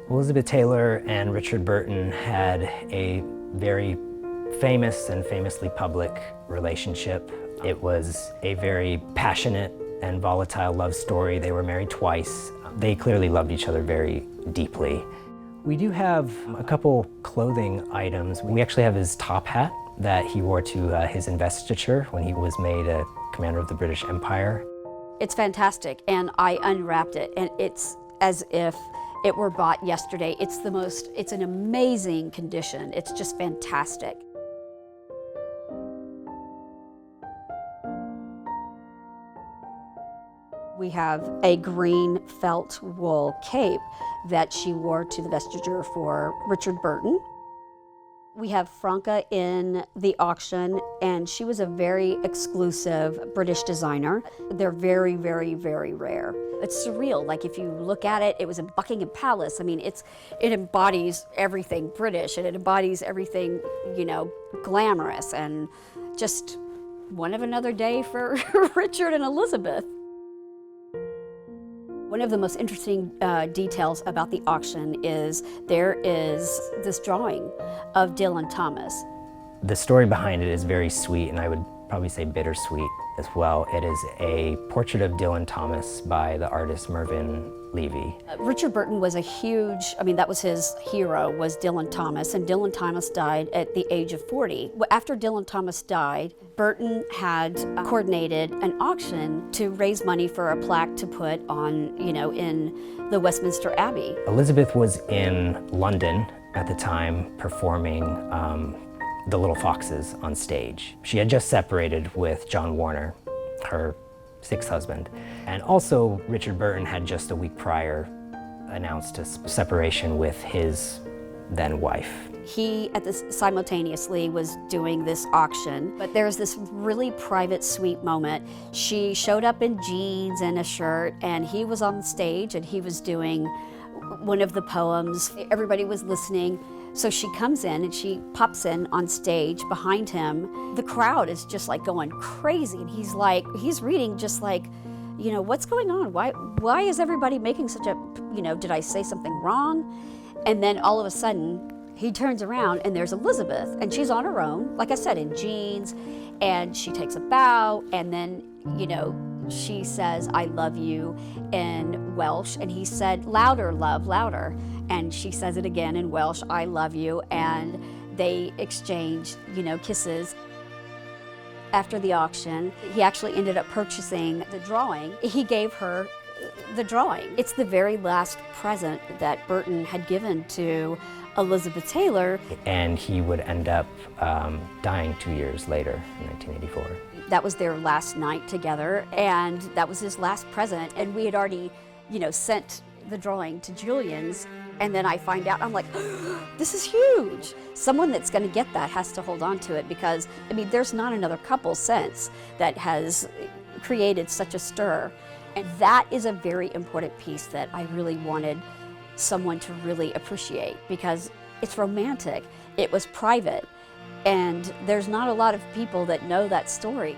Elizabeth Taylor and Richard Burton had a very famous and famously public relationship. It was a very passionate and volatile love story. They were married twice. They clearly loved each other very deeply. We do have a couple clothing items. We actually have his top hat that he wore to his investiture when he was made a commander of the British Empire. It's fantastic, and I unwrapped it, and it's as if it were bought yesterday. It's an amazing condition. It's just fantastic. We have a green felt wool cape that she wore to the vestiture for Richard Burton. We have Franca in the auction, and she was a very exclusive British designer. They're very, very, very rare. It's surreal. Like, if you look at it, it was in Buckingham Palace. I mean, it embodies everything British, and it embodies everything, glamorous, and just one of another day for Richard and Elizabeth. One of the most interesting details about the auction is there is this drawing of Dylan Thomas. The story behind it is very sweet, and I would probably say bittersweet as well. It is a portrait of Dylan Thomas by the artist Mervyn Levy. Richard Burton was that was his hero, was Dylan Thomas, and Dylan Thomas died at the age of 40. After Dylan Thomas died, Burton had coordinated an auction to raise money for a plaque to put on, in the Westminster Abbey. Elizabeth was in London at the time performing The Little Foxes on stage. She had just separated with John Warner, her sixth husband. And also, Richard Burton had just a week prior announced his separation with his then wife. He, simultaneously, was doing this auction, but there's this really private, sweet moment. She showed up in jeans and a shirt, and he was on stage, and he was doing one of the poems. Everybody was listening. So she comes in and she pops in on stage behind him. The crowd is just like going crazy, and he's reading just like, what's going on? Why is everybody making such a, did I say something wrong? And then all of a sudden he turns around and there's Elizabeth, and she's on her own, like I said, in jeans, and she takes a bow, and then, she says, "I love you," in Welsh, and he said, "Louder, love, louder." And she says it again in Welsh, "I love you," and they exchange, kisses. After the auction, he actually ended up purchasing the drawing. He gave her the drawing. It's the very last present that Burton had given to Elizabeth Taylor. And he would end up dying 2 years later, in 1984. That was their last night together, and that was his last present. And we had already, sent the drawing to Julien's, and then I find out, I'm like, this is huge. Someone that's gonna get that has to hold on to it, because, there's not another couple since that has created such a stir. And that is a very important piece that I really wanted someone to really appreciate, because it's romantic, it was private, and there's not a lot of people that know that story.